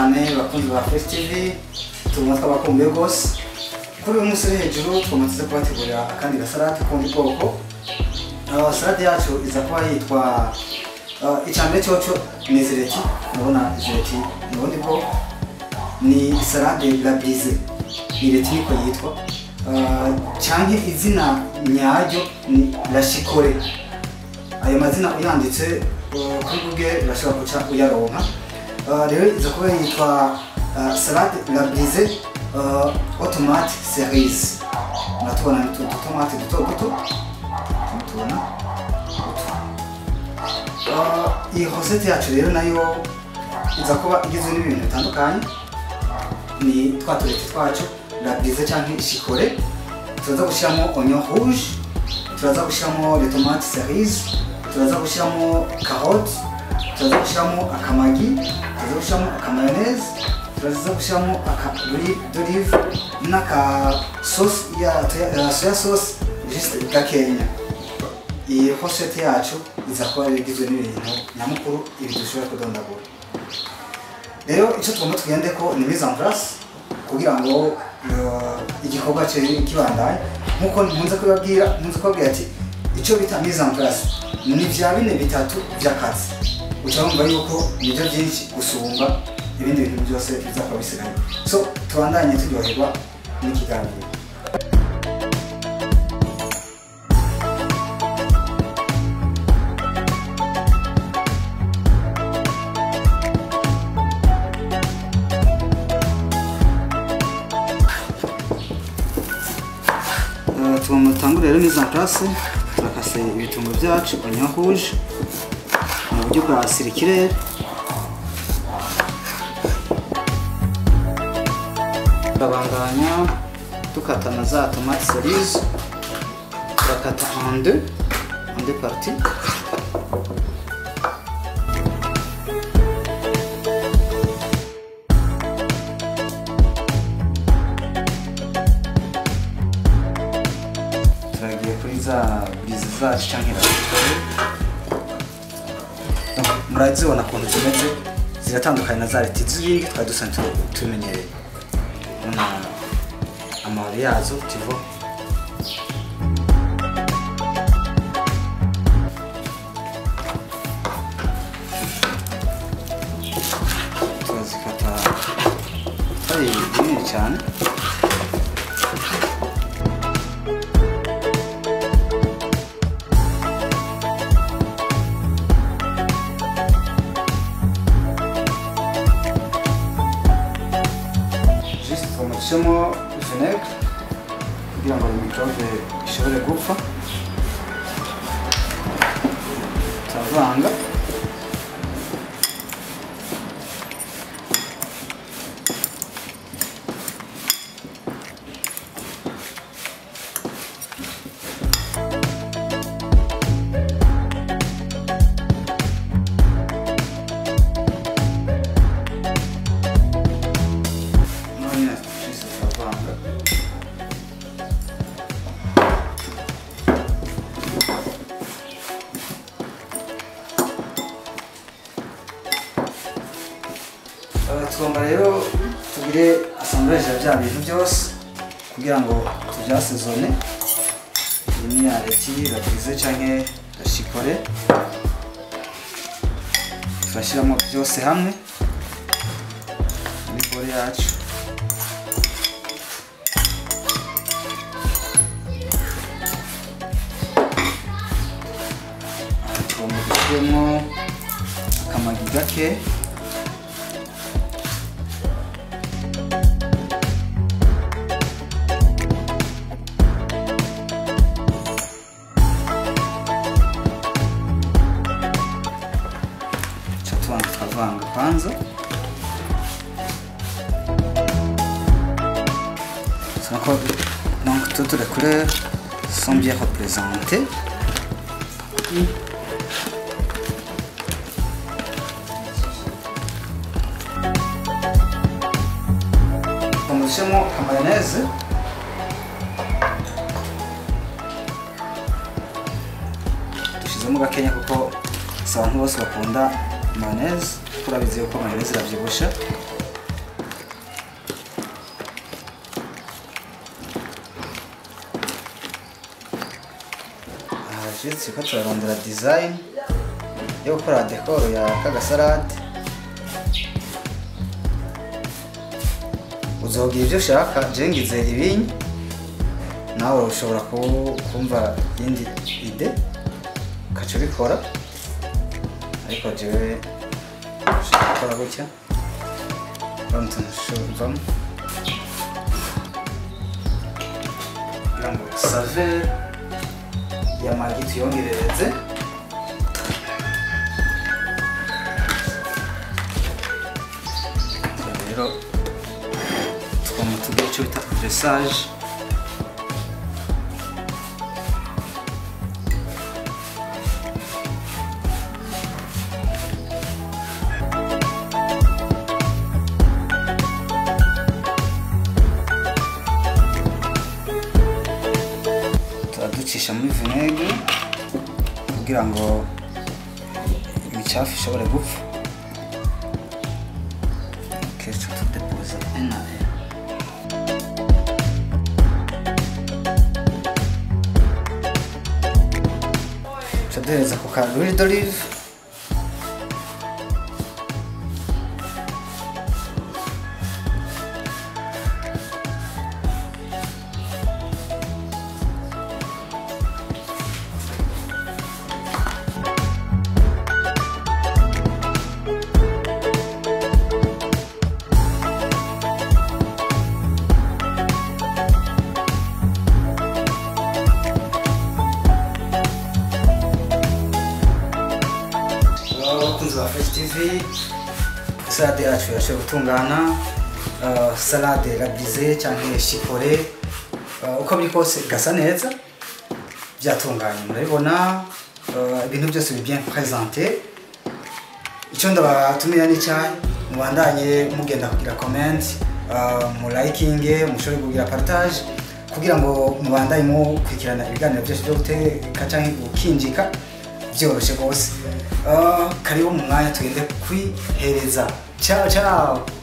cyane bakunzi ba Fresh TV, tubona twabakumbuye gose. Kuri uyu munsi hejuru twamaze kubategurira akandi gasalade kundi bwoko. Salade yacu iza kuba yitwa icambere cyoco ni zireti, mubona zireti n'ubundi bwoko ni salade la brise, ireti niko yitwa. Canke izina nyaryo ni la chikore. Ayo mazina uyanditse kuri Google urashobora guca uyaronka. Rero iza kuba yitwa salade la brise automate cerise. Natubona n'utomate duto duto, tubona iyi recette yacu rero nayo iza kuba igizwe n'ibintu bitandukanye. Ni twatureti twacu la brise canke chikore, turaza gushiramo oignon rouge, turaza gushiramo les tomates cerises, turaza gushiramo carotte, turaza gushiramo akamagi, turaza gushiramo akamayonnaise, turaza gushiramo akahuile d'olive n'aka sauce ya soya sauce juste gakenya. Iyi recette yacu iza kuba igizwe n'ibintu nyamukuru ibi dushobora kudondagura. Rero icyo tugomba tugendeko ni mise en place kugira ngo igikorwa cyo kibandanye. Nkuko munze kubabwira ati icyo bita mise en place ni vya bine bitatu by'akazi. Ucyumva yuko nibyo byinshi gusumba ibindi bintu byose bizakora bisigaye. So tubandanye turyoherwa n'ikiganiro. Tumutangu rero mise en place, turakase ibitunguru byacu oignon rouge mu buryo bwa circulaire. Turabandanya dukata na za tomate cerise, turakata en deux parties. Zacu canke murazibona kuntu zimeze, ziratandukanye na za reti zindi twari dusanzwe tumenyereye. Amababi yazo tivo turazikata ari binini cyane. Tumushemo vinaigre kugira ngo microbe ishobore gupfa. Tavanga tugomba rero tugire assemblage ya bya bintu byose kugira ngo tubyasezone. Iyi ni ya reti la brise canke la chikore, turashiramo byose hamwe muri bore yacu. Tugomba gushyiramo akamagi gake, tukavanga kwanza. Donc toutes les couleurs sont bien représentées. Dushyiramo mayonnaise, dushyizemo gakenya kuko abantu bose bakunda mayonnaise, turabizi ko mayonnaise irabyibusha. turiko turarondera design yo gukora decor ya kagasalade. Uzogira ivyo ushaka, je ngize ibinyi nawe ushobora kumva indi ide ukaca ubikora, ariko jewe ushaka gukora gutya ushobora kugira ngo saveur ya magi tuyongerereze. Rero twama tugira icyo bita dressage. Ducisha muri vinegre kugira ngo imicafu ishobore gupfa. Kesho tudepoza ena tuduhereza ku ka l'huile d'olive. Abakunzi ba Fresh TV, salade yacu irashoboye gutungana. Salade rabrise cyangwa chipore, uko biri kose gasa neza, byatunganye. Murabibona ibintu byose biri bien présenté. Icyo ndabatumira ni cyane mubandanye mugenda kugira comment, mu liking, mushobore kugira partage kugira ngo mubandanye mukurikirana ibiganiro byose byo guteka cyangwa gukinjika byoroshye gose. Karibu mu mwanya tugende kwihereza. Ciao ciao.